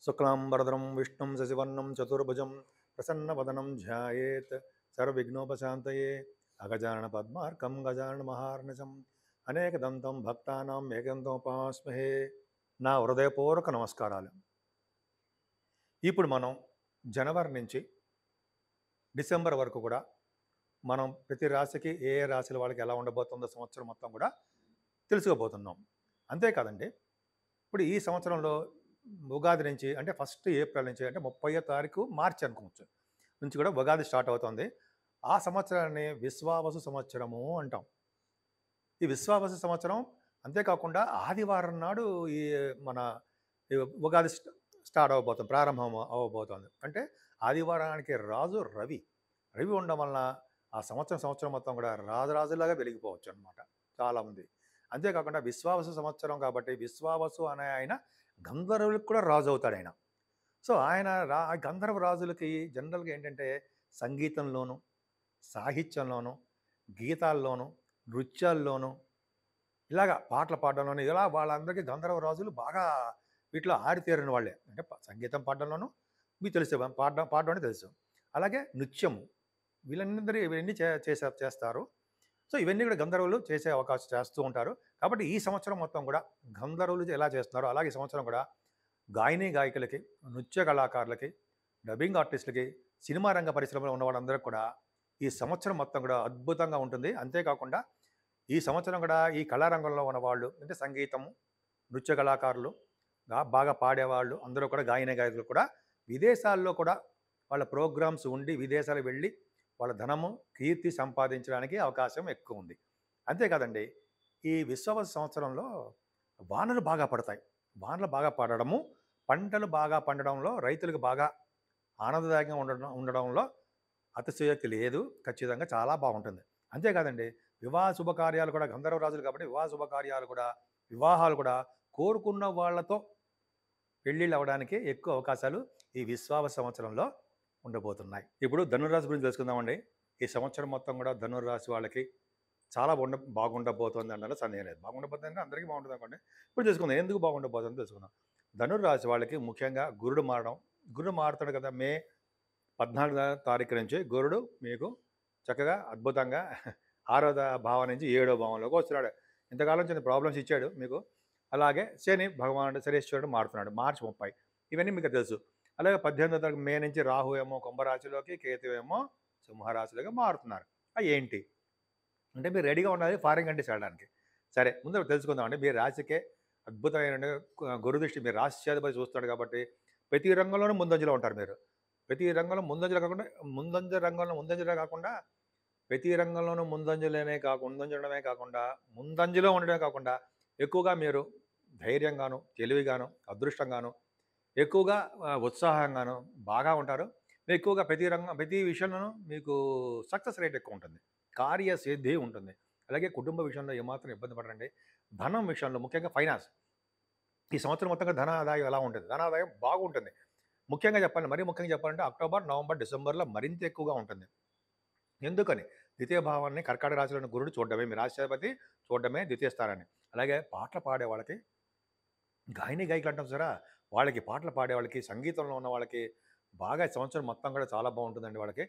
శుక్లాంబరధరం విష్ణుం శశివర్ణం చతుర్భుజం ప్రసన్నవదనం ధ్యాయేత్ సర్వవిఘ్నోపశాంతయే అగజానన పద్మార్కం గజానన మహార్నిశం అనేకదంతం భక్తానాం ఏకంతోపాస్మహే. నా హృదయపూర్వక నమస్కారాలు. ఇప్పుడు మనం జనవరి నుంచి డిసెంబర్ వరకు కూడా మనం ప్రతి రాశికి ఏ ఏ రాశుల వాళ్ళకి ఎలా ఉండబోతుందో సంవత్సరం మొత్తం కూడా తెలుసుకోబోతున్నాం. అంతేకాదండి, ఇప్పుడు ఈ సంవత్సరంలో ఉగాది నుంచి అంటే ఫస్ట్ ఏప్రిల్ నుంచి అంటే 30వ తారీఖు మార్చి అనుకోవచ్చు నుంచి కూడా ఉగాది స్టార్ట్ అవుతుంది. ఆ సంవత్సరాన్ని విశ్వావసు సంవత్సరము అంటాం. ఈ విశ్వావసు సంవత్సరం అంతేకాకుండా ఆదివారం నాడు ఈ మన ఈ ఉగాది స్టార్ట్ అవ్వబోతుంది, ప్రారంభం అవ్వబోతుంది. అంటే ఆదివారానికి రాజు రవి. రవి ఉండడం వలన ఆ సంవత్సరం మొత్తం కూడా రాజులాగా వెలిగిపోవచ్చు అనమాట చాలామంది. అంతేకాకుండా విశ్వావసు సంవత్సరం కాబట్టి విశ్వావసు అనే ఆయన గంధర్వులకు కూడా రాజు అవుతాడు ఆయన. సో ఆయన గంధర్వ రాజులకి జనరల్గా ఏంటంటే సంగీతంలోను, సాహిత్యంలోను, గీతాల్లోను, నృత్యాల్లోను, ఇలాగా పాటలు పాడడంలోను ఇలా వాళ్ళందరికీ గంధర్వ రాజులు బాగా వీటిలో ఆరితేరిన వాళ్ళే. అంటే సంగీతం పాడడంలోనూ మీకు తెలుసు, పాడడం అంటే తెలుసు. అలాగే నృత్యము వీళ్ళందరూ ఇవన్నీ చేస్తారు. సో ఇవన్నీ కూడా గంధర్వులు చేసే అవకాశం చేస్తూ ఉంటారు. కాబట్టి ఈ సంవత్సరం మొత్తం కూడా గంధర్వులు ఎలా చేస్తున్నారో అలాగే ఈ సంవత్సరం కూడా గాయని గాయకులకి, నృత్య కళాకారులకి, డబ్బింగ్ ఆర్టిస్టులకి, సినిమా రంగ పరిశ్రమలో ఉన్న వాళ్ళందరికీ కూడా ఈ సంవత్సరం మొత్తం కూడా అద్భుతంగా ఉంటుంది. అంతేకాకుండా ఈ సంవత్సరం కూడా ఈ కళారంగంలో ఉన్న వాళ్ళు అంటే సంగీతము, నృత్య కళాకారులు, బాగా పాడేవాళ్ళు అందరూ కూడా గాయని గాయకులు కూడా విదేశాల్లో కూడా వాళ్ళ ప్రోగ్రామ్స్ ఉండి విదేశాలకు వెళ్ళి వాళ్ళ ధనము, కీర్తి సంపాదించడానికి అవకాశం ఎక్కువ ఉంది. అంతేకాదండి, ఈ విశ్వవస సంవత్సరంలో వానలు బాగా పడతాయి. వానలు బాగా పడడము, పంటలు బాగా పండడంలో రైతులకు బాగా ఆనందదాయకంగా ఉండడంలో అతిశయోక్తి లేదు. ఖచ్చితంగా చాలా బాగుంటుంది. అంతేకాదండి, వివాహ శుభకార్యాలు కూడా గంధర్వ రాజులు కాబట్టి వివాహ శుభకార్యాలు కూడా, వివాహాలు కూడా కోరుకున్న వాళ్ళతో పెళ్ళిళ్ళు అవ్వడానికి ఎక్కువ అవకాశాలు ఈ విశ్వావస సంవత్సరంలో ఉండబోతున్నాయి. ఇప్పుడు ధనుర్రాశి గురించి తెలుసుకుందామండి. ఈ సంవత్సరం మొత్తం కూడా ధనుర్రాశి వాళ్ళకి చాలా బాగుండబోతోంది అనడంలో సందేహం లేదు. బాగుండబోతుంది అంటే అందరికీ బాగుంటుంది అనుకోండి. ఇప్పుడు తెలుసుకుందాం ఎందుకు బాగుండబోతుందో తెలుసుకుందాం. ధనుర్రాశి వాళ్ళకి ముఖ్యంగా గురుడు మారుతాడు కదా. మే 14వ తారీఖు నుంచి గురుడు మీకు చక్కగా అద్భుతంగా 6వ భావం నుంచి 7వ భావంలోకి వస్తున్నాడు. ఇంతకాలం చిన్న ప్రాబ్లమ్స్ ఇచ్చాడు మీకు. అలాగే శని భగవానుడు శనీశ్వరుడు మారుతున్నాడు మార్చి 30. ఇవన్నీ మీకు తెలుసు. అలాగే 18వ తారీఖు మే నుంచి రాహు ఏమో కుంభరాశిలోకి, కేతు ఏమో సింహరాశిలోకి మారుతున్నారు. ఏంటి అంటే మీరు రెడీగా ఉండాలి ఫారిన్ కంట్రీస్ వెళ్ళడానికి. సరే ముందు తెలుసుకుందామండి. మీ రాశికే అద్భుతమైన గురు దృష్టి మీ రాశ్యాధిపతి చూస్తాడు కాబట్టి ప్రతి రంగంలోనూ ముందంజలో ఉంటారు మీరు. ప్రతి రంగంలో ముందంజలో కాకుండా ప్రతి రంగంలోనూ ముందంజడమే కాకుండా ముందంజలో ఉండడమే కాకుండా ఎక్కువగా మీరు ధైర్యంగాను, తెలివిగాను, అదృష్టంగాను, ఎక్కువగా ఉత్సాహంగాను బాగా ఉంటారు. మీరు ఎక్కువగా ప్రతి విషయంలోనూ మీకు సక్సెస్ రేట్ ఎక్కువ ఉంటుంది. కార్యసిద్ధి ఉంటుంది. అలాగే కుటుంబ విషయంలో ఏమాత్రం ఇబ్బంది పడరండి. ధనం విషయంలో ముఖ్యంగా ఫైనాన్స్ ఈ సంవత్సరం మొత్తంగా ధన ఆదాయం ఎలా ఉంటుంది? ధన ఆదాయం బాగుంటుంది. మరీ ముఖ్యంగా చెప్పాలంటే అక్టోబర్, నవంబర్, డిసెంబర్లో మరింత ఎక్కువగా ఉంటుంది. ఎందుకని? ద్వితీయ భావాన్ని కర్కాటక రాశిలోని గురుడు చూడడమే, మీ రాశ్యాధిపతి చూడడమే ద్వితీయ స్థానాన్ని. అలాగే పాటలు పాడే వాళ్ళకి, గాయని గాయకులు అంటాం చూసారా, వాళ్ళకి పాటలు పాడే వాళ్ళకి, సంగీతంలో ఉన్న వాళ్ళకి బాగా సంవత్సరం మొత్తం కూడా చాలా బాగుంటుందండి. వాళ్ళకి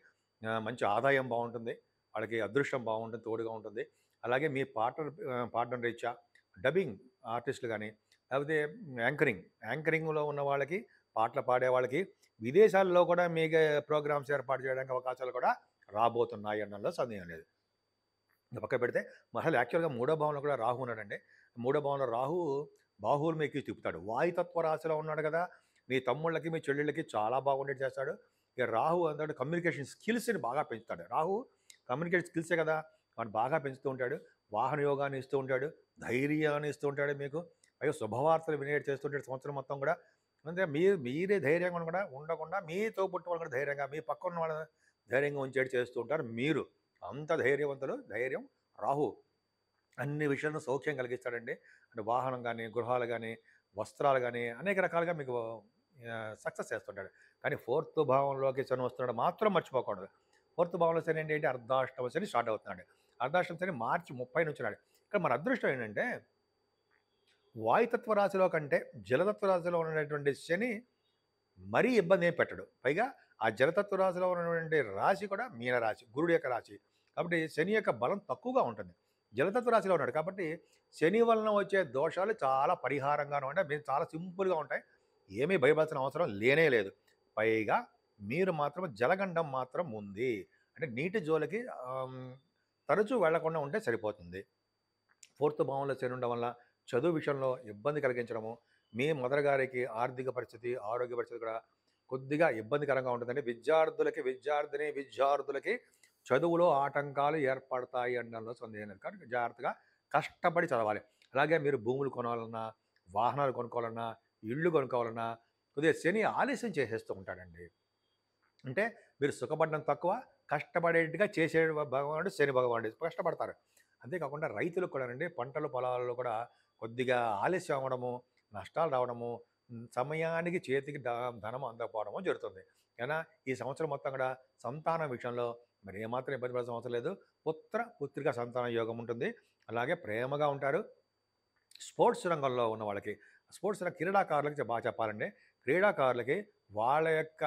మంచి ఆదాయం బాగుంటుంది. వాళ్ళకి అదృష్టం బాగుంటుంది, తోడుగా ఉంటుంది. అలాగే మీ పాడడం రీత్యా డబ్బింగ్ ఆర్టిస్టులు కానీ, లేకపోతే యాంకరింగ్లో ఉన్న వాళ్ళకి, పాటలు పాడే వాళ్ళకి విదేశాల్లో కూడా మీకు ప్రోగ్రామ్స్ ఏర్పాటు చేయడానికి అవకాశాలు కూడా రాబోతున్నాయి అనడంలో సందేహం లేదు. పక్క పెడితే అసలు యాక్చువల్గా 3వ భావంలో కూడా రాహు ఉన్నాడండి. 3వ భావంలో రాహు బాహువులు మీకు తిప్పుతాడు. వాయుతత్వ రాశిలో ఉన్నాడు కదా, మీ తమ్ముళ్ళకి, మీ చెల్లెళ్ళకి చాలా బాగుండేది చేస్తాడు. ఇక రాహు అంటే కమ్యూనికేషన్ స్కిల్స్ని బాగా పెంచుతాడు. రాహు కమ్యూనికేషన్ స్కిల్సే కదా, వాడు బాగా పెంచుతూ ఉంటాడు. వాహన యోగాన్ని ఇస్తూ ఉంటాడు, ధైర్యాన్ని ఇస్తూ ఉంటాడు మీకు. పైగా శుభవార్తలు వినేట్ చేస్తుంటాడు సంవత్సరం మొత్తం కూడా. అంటే మీరే ధైర్యంగా ఉండకుండా మీతో పుట్టిన వాళ్ళు కూడా ధైర్యంగా, మీ పక్కన ఉన్న వాళ్ళని ధైర్యంగా ఉంచేట్టు చేస్తూ ఉంటారు మీరు. అంత ధైర్యవంతులు. ధైర్యం రాహు అన్ని విషయాలను సౌఖ్యం కలిగిస్తాడండి. అంటే వాహనం కానీ, గృహాలు కానీ, వస్త్రాలు కానీ అనేక రకాలుగా మీకు సక్సెస్ చేస్తుంటాడు. కానీ 4th భావంలోకి శని వస్తున్నాడు మాత్రం మర్చిపోకూడదు. 4th భావంలో శని ఏంటి? అర్ధాష్టమ శని స్టార్ట్ అవుతున్నాడు. అర్ధాష్టమ శని మార్చి 30 నుంచి ఉన్నాడు. ఇక్కడ మన అదృష్టం ఏంటంటే వాయుతత్వ రాశిలో కంటే జలతత్వ రాశిలో ఉన్నటువంటి శని మరీ ఇబ్బంది ఏం పెట్టడు. పైగా ఆ జలతత్వ రాశిలో ఉన్నటువంటి రాశి కూడా మీనరాశి, గురుడు యొక్క రాశి. కాబట్టి శని యొక్క బలం తక్కువగా ఉంటుంది. జలతత్వ రాశిలో ఉన్నాడు కాబట్టి శని వలన వచ్చే దోషాలు చాలా పరిహారంగాను ఉంటాయి. మీరు చాలా సింపుల్‌గా ఉంటాయి. ఏమీ భయపడాల్సిన అవసరం లేనే లేదు. పైగా మీరు మాత్రం జలగండం మాత్రం ఉంది. అంటే నీటి జోలికి తరచూ వెళ్ళకుండా ఉంటే సరిపోతుంది. ఫోర్త్ భావంలో శని ఉండడం వల్ల చదువు విషయంలో ఇబ్బంది కలిగించడము, మీ మదర్ గారికి ఆర్థిక పరిస్థితి, ఆరోగ్య పరిస్థితి కూడా కొద్దిగా ఇబ్బందికరంగా ఉంటుందండి. విద్యార్థులకి చదువులో ఆటంకాలు ఏర్పడతాయి అనడంలో సందేహం లేదు. కాబట్టి జాగ్రత్తగా కష్టపడి చదవాలి. అలాగే మీరు భూములు కొనాలన్నా, వాహనాలు కొనుక్కోవాలన్నా, ఇళ్ళు కొనుక్కోవాలన్నా కొద్దిగా శని ఆలస్యం చేసేస్తూ ఉంటాడండి. అంటే మీరు సుఖపడడం తక్కువ, కష్టపడేట్టుగా చేసే భగవానుడు శని భగవానుడు. కష్టపడతారు. అంతేకాకుండా రైతులకు కూడానండి పంటలు పొలాల్లో కూడా కొద్దిగా ఆలస్యం అవ్వడము, నష్టాలు రావడము, సమయానికి చేతికి ధనం అందకపోవడము జరుగుతుంది. అయినా ఈ సంవత్సరం మొత్తం కూడా సంతానం విషయంలో మరి ఏమాత్రం ఇబ్బంది పడాల్సిన అవసరం లేదు. పుత్రిక సంతాన యోగం ఉంటుంది. అలాగే ప్రేమగా ఉంటారు. స్పోర్ట్స్ రంగంలో ఉన్న వాళ్ళకి, క్రీడాకారులకి బాగా చెప్పాలండి. క్రీడాకారులకి వాళ్ళ యొక్క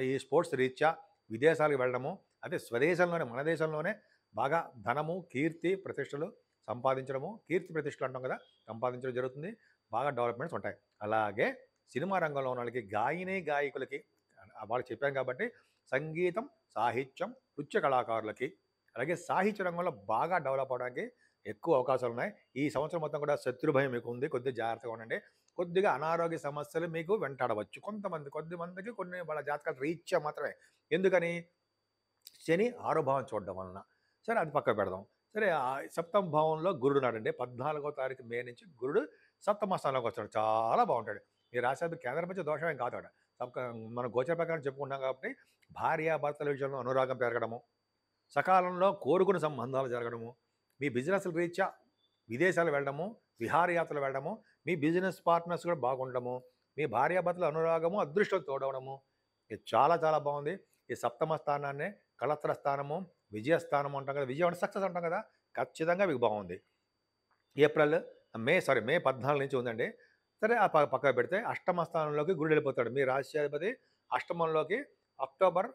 ఈ స్పోర్ట్స్ రీత్యా విదేశాలకు వెళ్ళడము, అదే స్వదేశంలోనే మన దేశంలోనే బాగా ధనము, కీర్తి, ప్రతిష్టలు సంపాదించడము, కీర్తి ప్రతిష్టలు అంటాం కదా, సంపాదించడం జరుగుతుంది. బాగా డెవలప్‌మెంట్స్ ఉంటాయి. అలాగే సినిమా రంగంలో ఉన్న వాళ్ళకి, గాయకులకి వాళ్ళు చెప్పాను కాబట్టి సంగీతం, సాహిత్యం, నృత్య కళాకారులకి, అలాగే సాహిత్య రంగంలో బాగా డెవలప్ అవ్వడానికి ఎక్కువ అవకాశాలున్నాయి. ఈ సంవత్సరం మొత్తం కూడా శత్రు భయం మీకు ఉంది. కొద్దిగా జాగ్రత్తగా ఉండండి. కొద్దిగా అనారోగ్య సమస్యలు మీకు వెంటాడవచ్చు. కొద్దిమందికి కొన్ని వాళ్ళ జాతకాల రీత్యా మాత్రమే. ఎందుకని? శని 6వ భావం చూడడం వలన. సరే అది పక్కకు పెడదాం. సరే సప్తమ భావంలో గురుడున్నాడండి. 14వ తారీఖు మే నుంచి గురుడు సప్తమ స్థానంలోకి వస్తాడు. చాలా బాగుంటాడు. ఈ రాశాది కేంద్రపంచ దోషం ఏం కాదు ఆడ. మనం గోచర ప్రకారం చెప్పుకుంటాం కాబట్టి భార్యాభర్తల విషయంలో అనురాగం పెరగడము, సకాలంలో కోరుకున్న సంబంధాలు జరగడము, మీ బిజినెస్‌ల రీత్యా విదేశాలు వెళ్ళడము, విహారయాత్రలు వెళ్ళడము, మీ బిజినెస్ పార్ట్నర్స్ కూడా బాగుండడము, మీ భార్యాభర్తల అనురాగము, అదృష్టం తోడవడము, ఇది చాలా చాలా బాగుంది. ఈ సప్తమ స్థానాన్నే కళత్ర స్థానము, విజయస్థానం అంటాం కదా, విజయం అంటే సక్సెస్ అంటాం కదా, ఖచ్చితంగా మీకు బాగుంది. మే 14 నుంచి ఉందండి. సరే పక్కకు పెడితే అష్టమ స్థానంలోకి గురుడు వెళ్ళిపోతాడు. మీ రాశ్యాధిపతి అష్టమంలోకి అక్టోబర్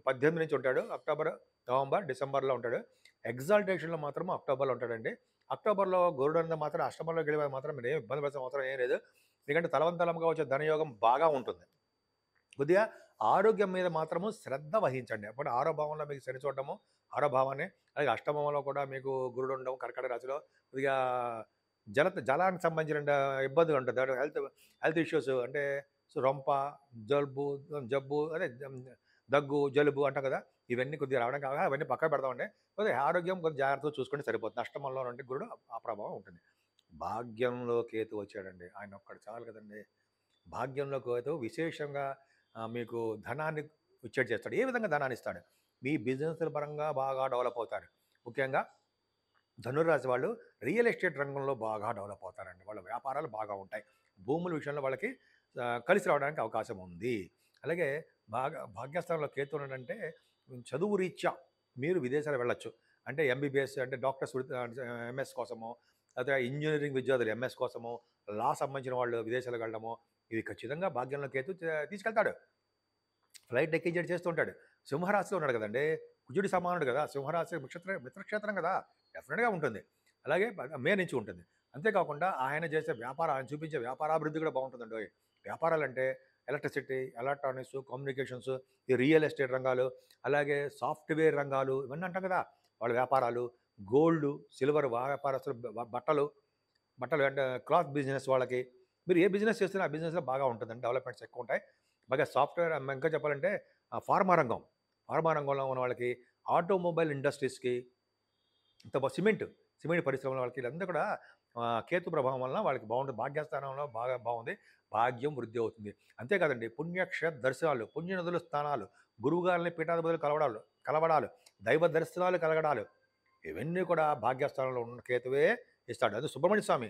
18 నుంచి ఉంటాడు. అక్టోబర్, నవంబర్, డిసెంబర్లో ఉంటాడు. ఎగ్జాల్టేషన్‌లో మాత్రం అక్టోబర్లో ఉంటాడండి. అక్టోబర్లో గురుడు అనేది మాత్రం అష్టమంలోకి వెళ్ళిపోయి మాత్రం మీరు ఏమి ఇబ్బంది పడాల్సిన అవసరం ఏం లేదు. ఎందుకంటే తలవంతలంగా వచ్చే ధనయోగం బాగా ఉంటుంది. కొద్దిగా ఆరోగ్యం మీద మాత్రము శ్రద్ధ వహించండి. అప్పుడు 6వ భావంలో మీకు శని చూడడము, 6వ భావాన్ని, అలాగే అష్టమంలో కూడా మీకు గురుడు ఉండడం, కర్కాటక రాశిలో కొద్దిగా జలానికి సంబంధించిన ఇబ్బందులు ఉంటుంది. హెల్త్ ఇష్యూస్ అంటే రొంప, జబ్బు అదే దగ్గు, జలుబు అంటాం కదా, ఇవన్నీ కొద్దిగా రావడం కాగా అవన్నీ పక్కన పెడదామండి. కొద్దిగా ఆరోగ్యం కొద్దిగా జాగ్రత్తగా చూసుకుంటే సరిపోతుంది. అష్టమంలో నుండి గురుడు ఆ ప్రభావం ఉంటుంది. భాగ్యంలో కేతు వచ్చాడండి. ఆయన ఒక్కడు చాలు కదండి. భాగ్యంలో కేతు విశేషంగా మీకు ధనాన్ని ఇచ్చేటి చేస్తాడు. ఏ విధంగా ధనాన్ని ఇస్తాడు? మీ బిజినెస్‌ల పరంగా బాగా డెవలప్ అవుతారు. ముఖ్యంగా ధనుర్రాశి వాళ్ళు రియల్ ఎస్టేట్ రంగంలో బాగా డెవలప్ అవుతారండి. వాళ్ళ వ్యాపారాలు బాగా ఉంటాయి. భూముల విషయంలో వాళ్ళకి కలిసి రావడానికి అవకాశం ఉంది. అలాగే భాగ్యస్థానంలో కేతు ఉన్నాడంటే చదువు రీత్యా మీరు విదేశాలు వెళ్ళొచ్చు. అంటే ఎంబీబీఎస్ అంటే డాక్టర్స్ ఎంఎస్ కోసమో, లేదా ఇంజినీరింగ్ విద్యార్థులు ఎంఎస్ కోసమో, లా సంబంధించిన వాళ్ళు విదేశాలకు వెళ్ళడమో, ఇవి ఖచ్చితంగా భాగ్యంలో కేతు తీసుకెళ్తాడు. ఫ్లైట్ ఎక్కించేటి చేస్తూ ఉంటాడు. సింహరాశిలో ఉన్నాడు కదండీ! కుజుడి సమానుడు కదా! సింహరాశి మిత్రక్షేత్రం కదా! డెఫినెట్‌గా ఉంటుంది. అలాగే మే నుంచి ఉంటుంది. అంతేకాకుండా ఆయన చేసే ఆయన చూపించే వ్యాపారాభివృద్ధి కూడా బాగుంటుందండోయ్! వ్యాపారాలంటే ఎలక్ట్రిసిటీ, ఎలక్ట్రానిక్స్, కమ్యూనికేషన్స్, ఈ రియల్ ఎస్టేట్ రంగాలు, అలాగే సాఫ్ట్‌వేర్ రంగాలు ఇవన్నీ అంటాం కదా! వాళ్ళ వ్యాపారాలు, గోల్డు, సిల్వర్ వ్యాపారస్తులు, బట్టలు అంటే క్లాత్ బిజినెస్ వాళ్ళకి, మీరు ఏ బిజినెస్ చేస్తున్నా ఆ బిజినెస్‌లో బాగా ఉంటుందండి. డెవలప్‌మెంట్స్ ఎక్కువ ఉంటాయి. బాగా సాఫ్ట్‌వేర్ ఇంకా చెప్పాలంటే ఫార్మా రంగంలో ఉన్న వాళ్ళకి, ఆటోమొబైల్ ఇండస్ట్రీస్‌కి, సిమెంట్ పరిశ్రమల వాళ్ళకి వీళ్ళందరూ కూడా కేతు ప్రభావం వలన వాళ్ళకి బాగుంటుంది. భాగ్యస్థానంలో బాగా బాగుంది. భాగ్యం వృద్ధి అవుతుంది. అంతేకాదండి పుణ్యక్షేత్ర దర్శనాలు, పుణ్యనదుల స్థానాలు, గురువుగారిని పీఠాధిపతులు కలవడాలు, దైవ దర్శనాలు కలగడాలు, ఇవన్నీ కూడా భాగ్యస్థానంలో ఉన్న కేతువే ఇస్తాడు. అది సుబ్రహ్మణ్య స్వామి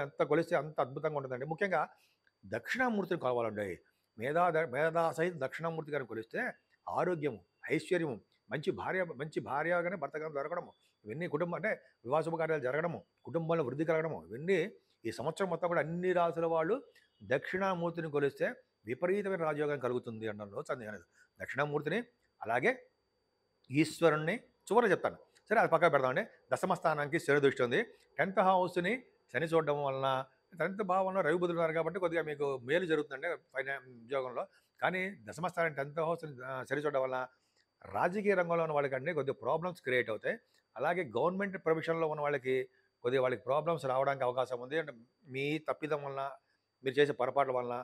ఎంత కొలిస్తే అంత అద్భుతంగా ఉంటుందండి. ముఖ్యంగా దక్షిణామూర్తిని కలవాలండి. మేధా సహిత దక్షిణామూర్తి గారిని కొలిస్తే ఆరోగ్యము, ఐశ్వర్యము, మంచి భార్యగానే భర్తగా దొరకడము, ఇవన్నీ కుటుంబం అంటే వివాహ శుభకార్యాలు జరగడము, కుటుంబంలో వృద్ధి కలగడము, ఇవన్నీ ఈ సంవత్సరం మొత్తం కూడా అన్ని రాసుల వాళ్ళు దక్షిణామూర్తిని కొలిస్తే విపరీతమైన రాజయోగం కలుగుతుంది అనడంలో సందేహం లేదు. దక్షిణామూర్తిని అలాగే ఈశ్వరుణ్ణి చివరలో చెప్తాను. సరే అది పక్కకు పెడదామండి. దశమ స్థానానికి శని దృష్టి ఉంది. 10th హౌస్‌ని శని చూడడం వలన 10th భావంలో రవి బుధులు ఉన్నారు కాబట్టి కొద్దిగా మీకు మేలు జరుగుతుందండి ఉద్యోగంలో. కానీ దశమ స్థానం 10th హౌస్‌ని శని చూడడం వల్ల రాజకీయ రంగంలో ఉన్న వాళ్ళకండి కొద్దిగా ప్రాబ్లమ్స్ క్రియేట్ అవుతాయి. అలాగే గవర్నమెంట్ ప్రొఫెషన్‌లో ఉన్న వాళ్ళకి కొద్దిగా వాళ్ళకి ప్రాబ్లమ్స్ రావడానికి అవకాశం ఉంది. అంటే మీ తప్పిదం వలన, మీరు చేసే పొరపాట్ల వలన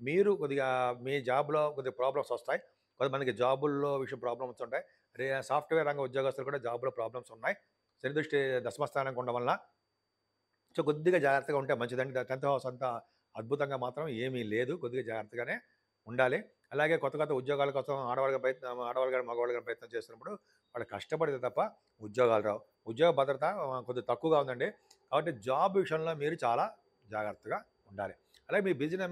మీరు కొద్దిగా మీ జాబ్‌లో కొద్దిగా ప్రాబ్లమ్స్ వస్తాయి. కొంతమందికి జాబుల్లో విషయం ప్రాబ్లమ్స్ ఉంటాయి. సాఫ్ట్‌వేర్ రంగ ఉద్యోగస్తులు కూడా జాబ్‌లో ప్రాబ్లమ్స్ ఉన్నాయి. శని దృష్టి దశమ స్థానానికి ఉండడం వలన సో, కొద్దిగా జాగ్రత్తగా ఉంటే మంచిదండి. 10th హౌస్ అంతా అద్భుతంగా మాత్రం ఏమీ లేదు. కొద్దిగా జాగ్రత్తగానే ఉండాలి. అలాగే కొత్త కొత్త ఉద్యోగాల కోసం ఆడవాళ్ళు గాని, మగవాళ్ళు గాని ప్రయత్నం చేస్తున్నప్పుడు వాళ్ళు కష్టపడితే తప్ప ఉద్యోగాలు రావు. ఉద్యోగ భద్రత కొద్దిగా తక్కువగా ఉందండి. కాబట్టి జాబ్ విషయంలో మీరు చాలా జాగ్రత్తగా ఉండాలి. అలాగే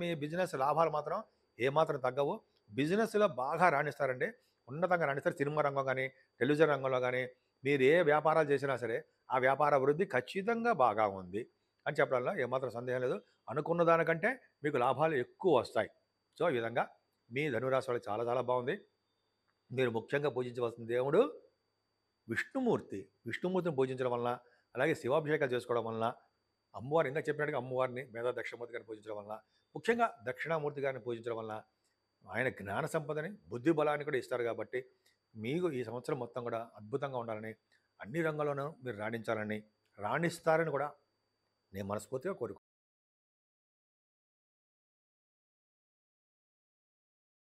మీ బిజినెస్ లాభాలు మాత్రం ఏమాత్రం తగ్గవు. బిజినెస్‌లో బాగా రాణిస్తారండి. ఉన్నతంగా రాణిస్తారు. సినిమా రంగం గాని, టెలివిజన్ రంగంలో గాని, మీరు ఏ వ్యాపారాలు చేసినా సరే ఆ వ్యాపార అభివృద్ధి ఖచ్చితంగా బాగా ఉంది అని చెప్పడంలో ఏమాత్రం సందేహం లేదు. అనుకున్న దానికంటే మీకు లాభాలు ఎక్కువ వస్తాయి. సో, ఈ విధంగా మీ ధనురాశి వాళ్ళకి చాలా చాలా బాగుంది. మీరు ముఖ్యంగా పూజించవలసిన దేవుడు విష్ణుమూర్తి. విష్ణుమూర్తిని పూజించడం వలన, అలాగే శివాభిషేకాలు చేసుకోవడం వలన, అమ్మవారు ఇందాక చెప్పినట్టుగా అమ్మవారిని మేధా దక్షిణామూర్తి గారిని పూజించడం వలన, ముఖ్యంగా దక్షిణామూర్తి గారిని పూజించడం వలన ఆయన జ్ఞాన సంపదని, బుద్ధి బలాన్ని కూడా ఇస్తారు కాబట్టి, మీకు ఈ సంవత్సరం మొత్తం కూడా అద్భుతంగా ఉండాలని, అన్ని రంగాల్లోనూ మీరు రాణించాలని, రాణిస్తారని కూడా నేను మనస్ఫూర్తిగా కోరుకుంటున్నాను.